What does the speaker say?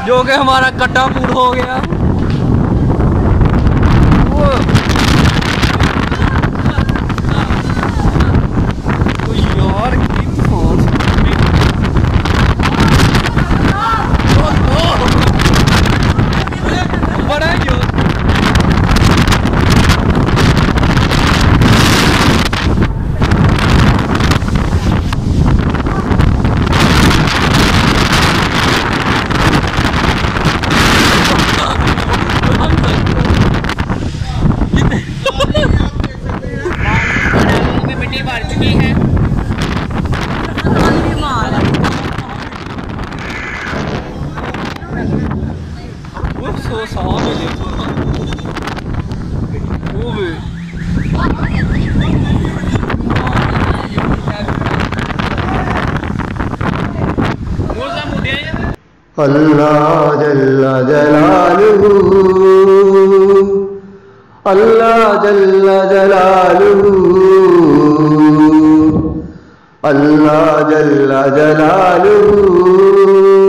जो कि हमारा कट्टा पूरा हो गया। यार बड़ा मिट्टी भर चुकी है। वो सो साफ है वो भी अल्लाह जल्ला जलालुहु, अल्लाह जल्ला जलालुहु, अल्लाह जल्ला जलालुहु।